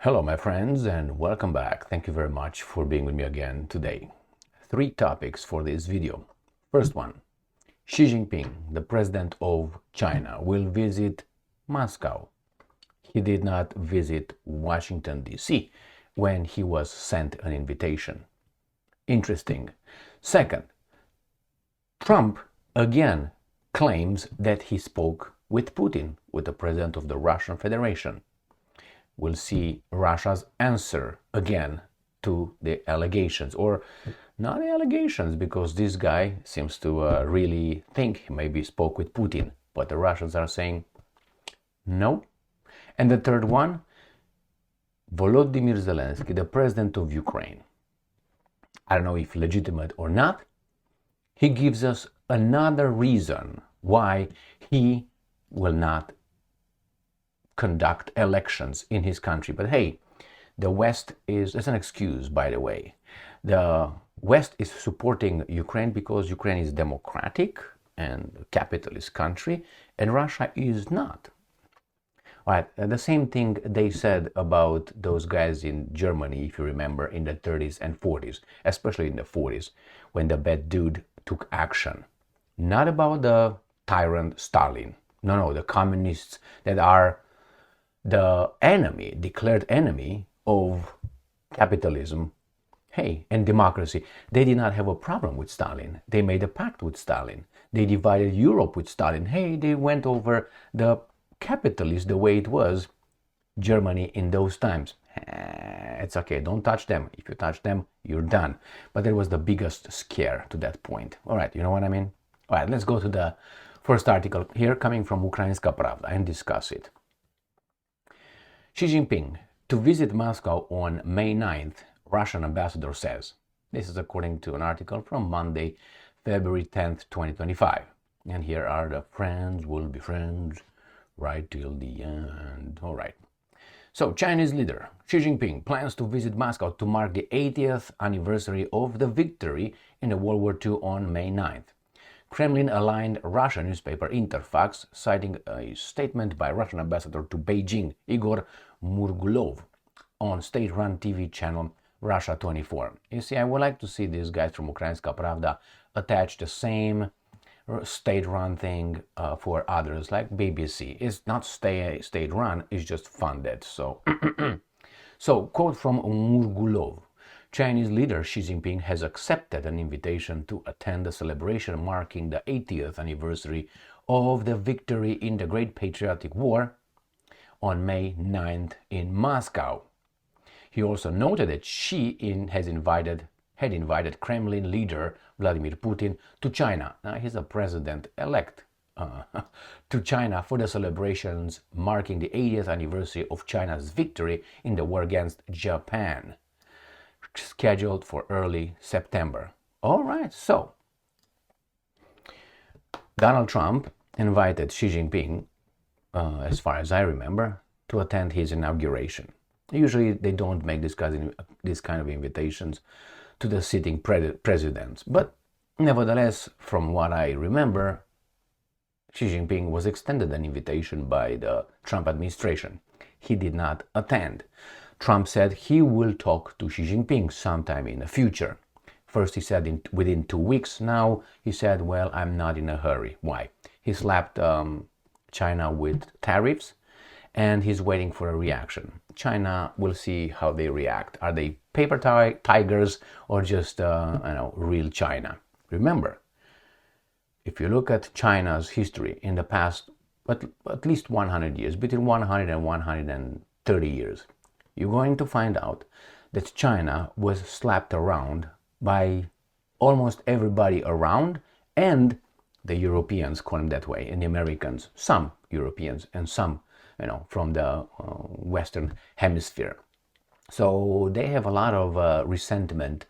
Hello, my friends, and welcome back. Thank you very much for being with me again today. 3 topics for this video. First one, Xi Jinping, the president of China, will visit Moscow. He did not visit Washington, D.C. when he was sent an invitation. Interesting. Second, Trump again claims that he spoke with Putin, with the president of the Russian Federation. We'll see Russia's answer again to the allegations, or not the allegations, because this guy seems to really think he maybe spoke with Putin, but the Russians are saying no. And the third one, Volodymyr Zelensky, the president of Ukraine. I don't know if legitimate or not. He gives us another reason why he will not conduct elections in his country. But hey, the West is, as an excuse, by the way, the West is supporting Ukraine because Ukraine is democratic and a capitalist country, and Russia is not. All right, the same thing they said about those guys in Germany, if you remember, in the 30s and 40s, especially in the 40s, when the bad dude took action. Not about the tyrant Stalin. No, the communists that are the enemy, declared enemy of capitalism, hey, and democracy. They did not have a problem with Stalin. They made a pact with Stalin. They divided Europe with Stalin. Hey, they went over the capitalist the way it was, Germany in those times. It's okay, don't touch them. If you touch them, you're done. But it was the biggest scare to that point. All right, you know what I mean? All right, let's go to the first article here, coming from Ukrainska Pravda, and discuss it. Xi Jinping to visit Moscow on May 9th, Russian ambassador says. This is according to an article from Monday, February 10th, 2025. And here are the friends will be friends right till the end. All right. So, Chinese leader Xi Jinping plans to visit Moscow to mark the 80th anniversary of the victory in the World War II on May 9th. Kremlin-aligned Russian newspaper Interfax, citing a statement by Russian ambassador to Beijing, Igor Murgulov, on state-run TV channel Russia 24. You see, I would like to see these guys from Ukrainska Pravda attach the same state-run thing for others, like BBC. It's not state-run, it's just funded. So, quote from Murgulov. Chinese leader Xi Jinping has accepted an invitation to attend a celebration marking the 80th anniversary of the victory in the Great Patriotic War on May 9th in Moscow. He also noted that Xi had invited Kremlin leader Vladimir Putin to China. Now he's a president-elect. To China for the celebrations marking the 80th anniversary of China's victory in the war against Japan, scheduled for early September. All right, so Donald Trump invited Xi Jinping, as far as I remember, to attend his inauguration. Usually they don't make this kind of invitations to the sitting presidents, but nevertheless, from what I remember, Xi Jinping was extended an invitation by the Trump administration. He did not attend. Trump said he will talk to Xi Jinping sometime in the future. First he said within 2 weeks. Now he said, well, I'm not in a hurry. Why? He slapped China with tariffs, and he's waiting for a reaction. China will see how they react. Are they paper tigers or just real China? Remember, if you look at China's history in the past, at least 100 years, between 100 and 130 years, you're going to find out that China was slapped around by almost everybody around, and the Europeans call them that way, and the Americans, some Europeans, and some, from the Western Hemisphere. So they have a lot of resentment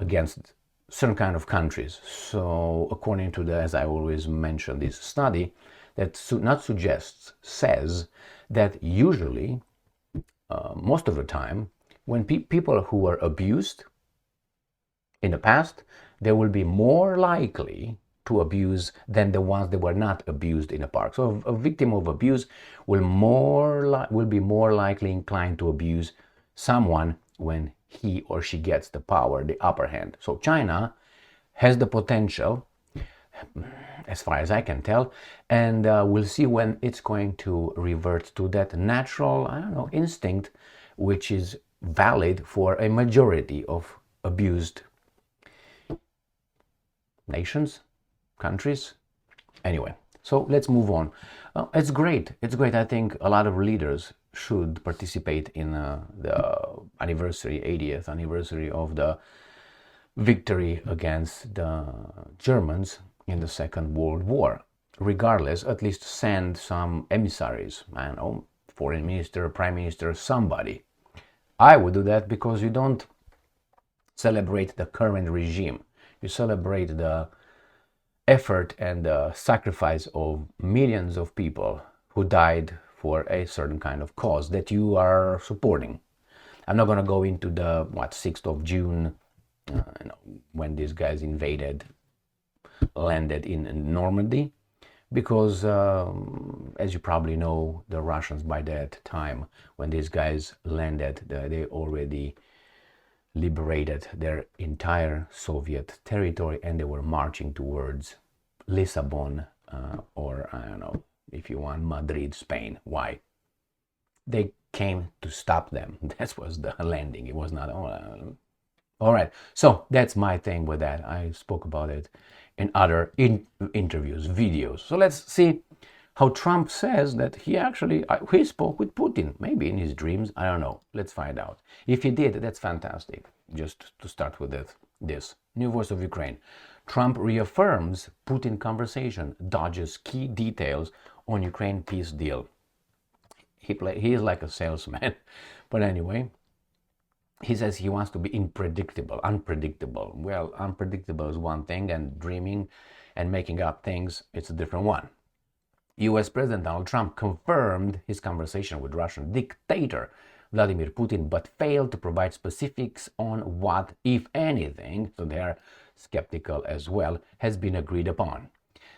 against certain kind of countries. So according to as I always mention, this study that says that usually, most of the time, when people who were abused in the past, they will be more likely to abuse than the ones that were not abused in a park. So a victim of abuse will be more likely inclined to abuse someone when he or she gets the power, the upper hand. So China has the potential, as far as I can tell, and we'll see when it's going to revert to that natural, I don't know, instinct, which is valid for a majority of abused nations, countries. Anyway, so let's move on. It's great. It's great. I think a lot of leaders should participate in the 80th anniversary of the victory against the Germans in the Second World War. Regardless, at least send some emissaries, I don't know, foreign minister, prime minister, somebody. I would do that because you don't celebrate the current regime. You celebrate the effort and the sacrifice of millions of people who died for a certain kind of cause that you are supporting. I'm not going to go into the 6th of June when these guys landed in Normandy, because as you probably know, the Russians by that time, when these guys landed, they already liberated their entire Soviet territory and they were marching towards Lisbon or I don't know, if you want, Madrid, Spain. Why? They came to stop them. That was the landing. It was not all right. So that's my thing with that. I spoke about it in other interviews, videos. So let's see how Trump says that he spoke with Putin, maybe in his dreams. I don't know. Let's find out. If he did, that's fantastic. Just to start with this. New Voice of Ukraine. Trump reaffirms Putin conversation, dodges key details on Ukraine peace deal. He is like a salesman. But anyway, he says he wants to be unpredictable. Well, unpredictable is one thing, and dreaming and making up things, it's a different one. US President Donald Trump confirmed his conversation with Russian dictator Vladimir Putin, but failed to provide specifics on what, if anything, so they are skeptical as well, has been agreed upon.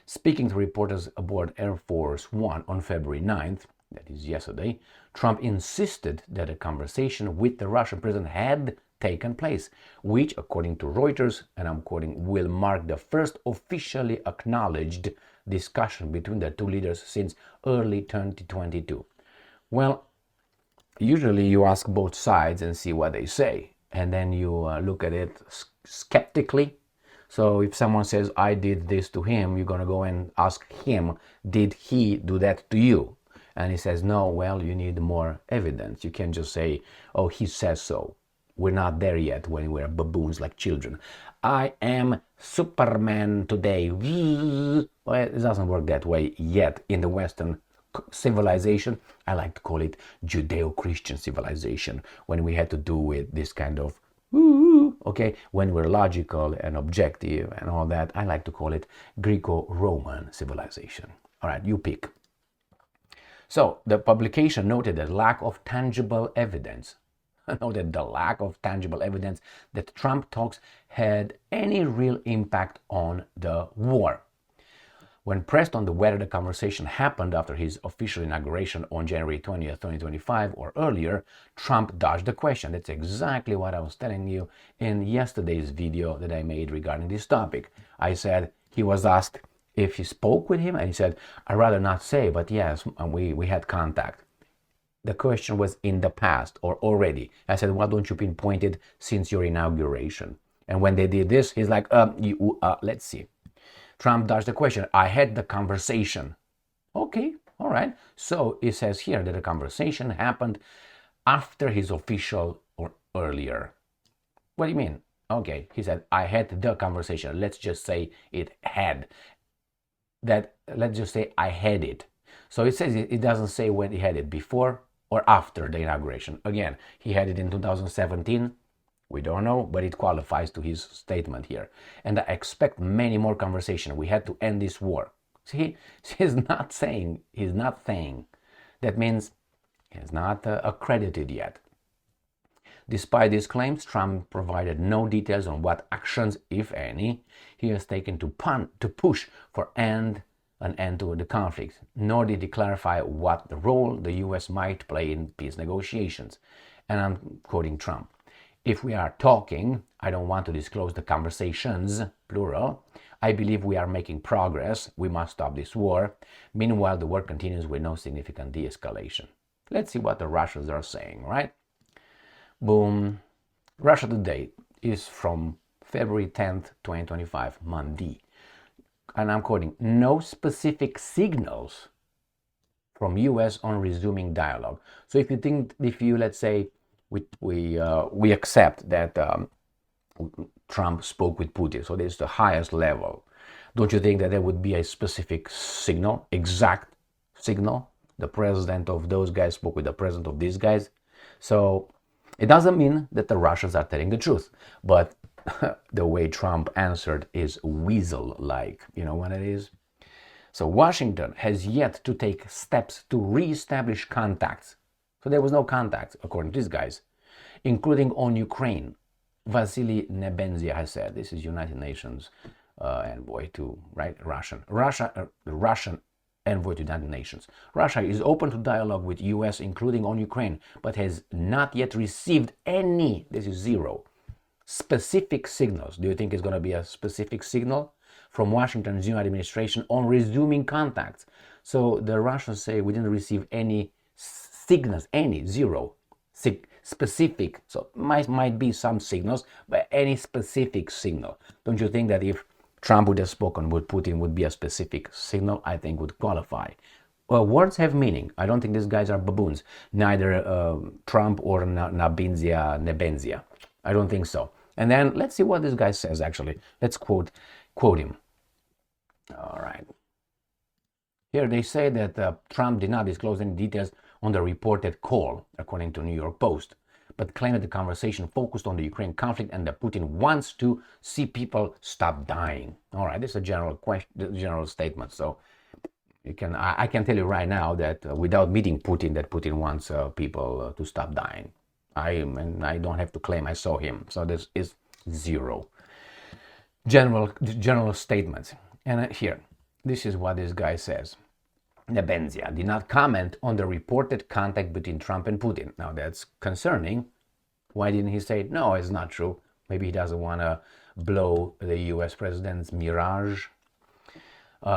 Speaking to reporters aboard Air Force One on February 9th, that is yesterday, Trump insisted that a conversation with the Russian president had taken place, which, according to Reuters, and I'm quoting, will mark the first officially acknowledged discussion between the two leaders since early 2022. Well, usually you ask both sides and see what they say, and then you look at it skeptically. So if someone says, I did this to him, you're going to go and ask him, did he do that to you? And he says, no, well, you need more evidence. You can't just say, oh, he says so. We're not there yet when we're baboons like children. I am Superman today. Well, it doesn't work that way yet in the Western civilization. I like to call it Judeo-Christian civilization, when we had to do with this kind of, okay, when we're logical and objective and all that. I like to call it Greco-Roman civilization. All right, you pick. So the publication noted the lack of tangible evidence. Noted the lack of tangible evidence that Trump talks had any real impact on the war. When pressed on whether the conversation happened after his official inauguration on January 20th, 2025 or earlier, Trump dodged the question. That's exactly what I was telling you in yesterday's video that I made regarding this topic. I said he was asked if he spoke with him, and he said, I'd rather not say, but yes, we had contact. The question was in the past or already. I said, why don't you pinpoint it since your inauguration? And when they did this, he's like, let's see. Trump dodged the question. I had the conversation. Okay, all right. So it says here that the conversation happened after his official or earlier. What do you mean? Okay, he said, I had the conversation. Let's just say it had. Let's just say I had it. So it says it doesn't say when he had it, before or after the inauguration. Again, he had it in 2017. We don't know, but it qualifies to his statement here. And I expect many more conversations. We had to end this war. See, he's not saying. That means he's not accredited yet. Despite these claims, Trump provided no details on what actions, if any, he has taken to push for an end to the conflict, nor did he clarify what the role the US might play in peace negotiations. And I'm quoting Trump. If we are talking, I don't want to disclose the conversations, plural. I believe we are making progress. We must stop this war. Meanwhile, the war continues with no significant de-escalation. Let's see what the Russians are saying, right? Boom. Russia Today is from February 10th, 2025, Monday. And I'm quoting, no specific signals from US on resuming dialogue. So if you let's say we accept that Trump spoke with Putin, so this is the highest level, don't you think that there would be a specific signal, exact signal? The president of those guys spoke with the president of these guys. So it doesn't mean that the Russians are telling the truth, but the way Trump answered is weasel-like. You know what it is? So Washington has yet to take steps to re-establish contacts. So there was no contact, according to these guys, including on Ukraine. Vasily Nebenzia has said, this is United Nations envoy to, right, Russian envoy to United Nations. Russia is open to dialogue with US, including on Ukraine, but has not yet received any, this is zero, specific signals. Do you think it's going to be a specific signal from Washington's new administration on resuming contacts? So the Russians say we didn't receive any signals, any, zero, specific. So might be some signals, but any specific signal. Don't you think that if Trump would have spoken with Putin would be a specific signal? I think would qualify. Well, words have meaning. I don't think these guys are baboons. Neither Trump or Nebenzia. I don't think so. And then let's see what this guy says, actually. Let's quote him. All right. Here they say that Trump did not disclose any details on the reported call, according to New York Post, but claimed that the conversation focused on the Ukraine conflict and that Putin wants to see people stop dying. All right, this is a general statement. So I can tell you right now that without meeting Putin, that Putin wants people to stop dying. I don't have to claim I saw him. So this is zero. General statements. And here, this is what this guy says. Nebenzia did not comment on the reported contact between Trump and Putin. Now that's concerning. Why didn't he say, no, it's not true? Maybe he doesn't want to blow the US president's mirage.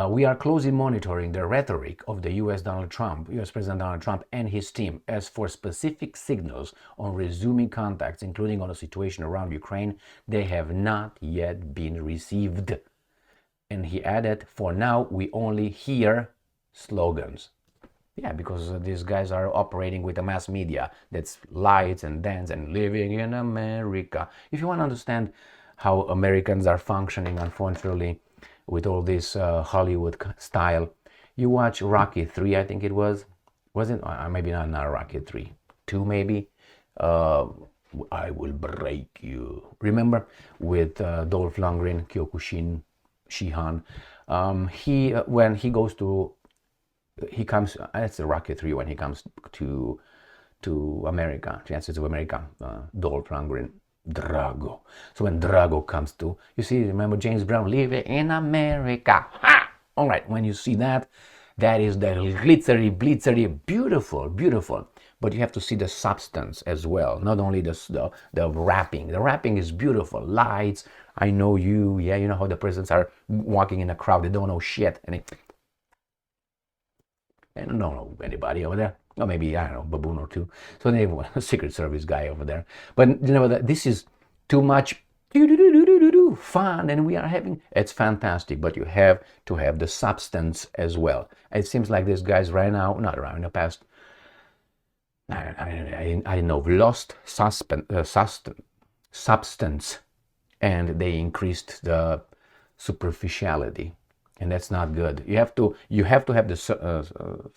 We are closely monitoring the rhetoric of the US President Donald Trump and his team. As for specific signals on resuming contacts, including on the situation around Ukraine, they have not yet been received. And he added, for now, we only hear slogans. Yeah, because these guys are operating with a mass media that's lights and dance and living in America. If you want to understand how Americans are functioning, unfortunately, with all this Hollywood style, you watch Rocky 3, I think it was. Wasn't maybe not Rocky 3, 2 maybe. I will break you. Remember with Dolph Lundgren, Kyokushin Shihan. When he goes to comes, that's the Rocky 3 when he comes to America, Chances of America, Dolph Lundgren, Drago. So when Drago comes to, you see, remember James Brown, living in America. Ha! All right, when you see that, that is the glittery, beautiful, beautiful. But you have to see the substance as well, not only the wrapping. The wrapping is beautiful, lights, I know you, yeah, you know how the presidents are walking in a crowd, they don't know shit, and I don't know anybody over there. Or maybe, I don't know, baboon or two. So they have a Secret Service guy over there. But you know, this is too much fun, and we are having, it's fantastic, but you have to have the substance as well. It seems like these guys right now, not around in the past, I know, lost substance, and they increased the superficiality. And that's not good. You have to have the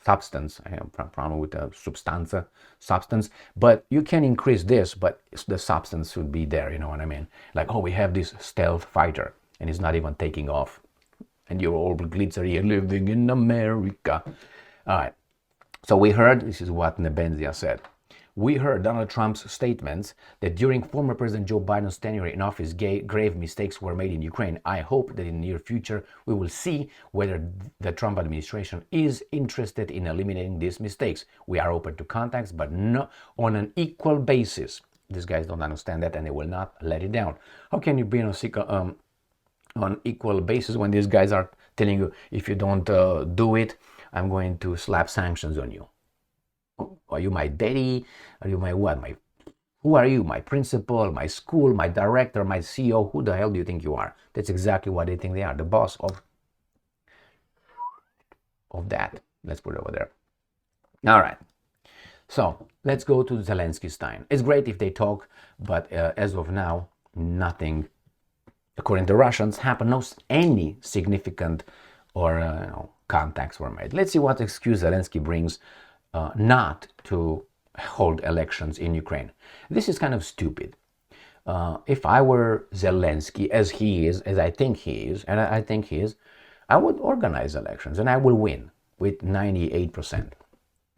substance. I have a problem with the substance. But you can increase this, but the substance should be there. You know what I mean? Like, oh, we have this stealth fighter, and he's not even taking off, and you're all glittery and living in America. All right. So we heard, this is what Nebenzia said. We heard Donald Trump's statements that during former President Joe Biden's tenure in office, grave mistakes were made in Ukraine. I hope that in the near future we will see whether the Trump administration is interested in eliminating these mistakes. We are open to contacts, but not on an equal basis. These guys don't understand that, and they will not let it down. How can you be on equal basis when these guys are telling you, if you don't do it, I'm going to slap sanctions on you? Are you my daddy? Are you my what? Who are you? My principal, my school, my director, my CEO? Who the hell do you think you are? That's exactly what they think they are, the boss of that. Let's put it over there. All right. So let's go to Zelensky stein. It's great if they talk, but as of now, nothing, according to Russians, happened. No any significant or contacts were made. Let's see what excuse Zelensky brings not to hold elections in Ukraine. This is kind of stupid. If I were Zelensky, as he is, as I think he is, and I think he is, I would organize elections and I will win with 98%.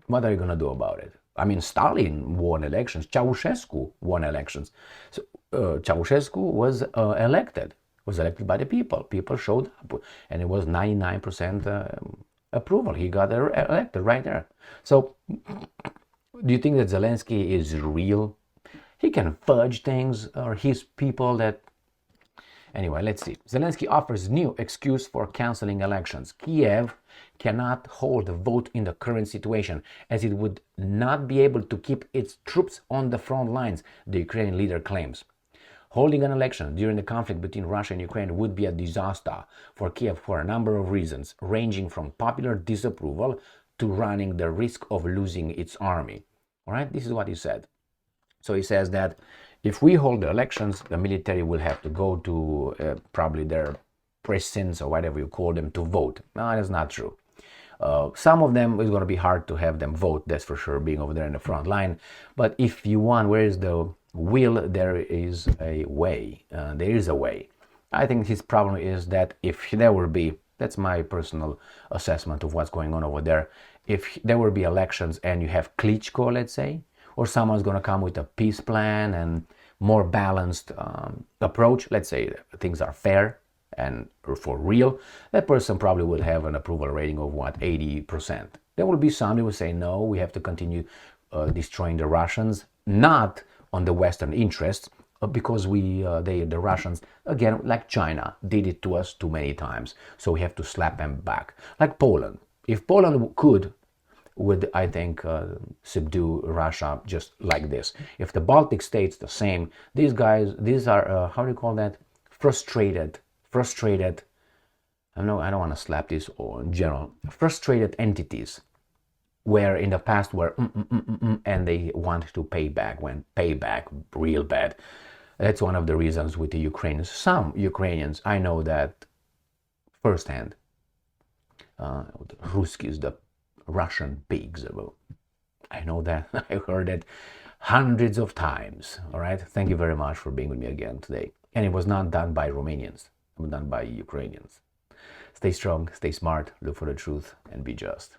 What are you going to do about it? I mean, Stalin won elections. Ceausescu won elections. So, Ceausescu was elected by the people. People showed up, and it was 99% approval. He got elected right there. So, do you think that Zelensky is real? He can fudge things, or his people that... Anyway, let's see. Zelensky offers new excuse for canceling elections. Kiev cannot hold a vote in the current situation, as it would not be able to keep its troops on the front lines, the Ukrainian leader claims. Holding an election during the conflict between Russia and Ukraine would be a disaster for Kiev for a number of reasons, ranging from popular disapproval to running the risk of losing its army. All right, this is what he said. So he says that if we hold the elections, the military will have to go to probably their precincts or whatever you call them to vote. No, that's not true. Some of them is going to be hard to have them vote, that's for sure, being over there in the front line. But if you want, where is the will, there is a way. There is a way. I think his problem is that if there will be, that's my personal assessment of what's going on over there, if there will be elections and you have Klitschko, let's say, or someone's going to come with a peace plan and more balanced approach, let's say things are fair and for real, that person probably will have an approval rating of what, 80%. There will be some who will say, no, we have to continue destroying the Russians, not on the Western interests, because the Russians, again, like China, did it to us too many times. So we have to slap them back. Like Poland. If Poland would, I think, subdue Russia just like this. If the Baltic states the same, these are, how do you call that? Frustrated, I don't want to slap this or in general, frustrated entities, where in the past were and they want to pay back real bad. That's one of the reasons with the Ukrainians. Some Ukrainians, I know that firsthand, Ruskies, the Russian pigs. I know that. I heard it hundreds of times. All right. Thank you very much for being with me again today. And it was not done by Romanians. It was done by Ukrainians. Stay strong, stay smart, look for the truth, and be just.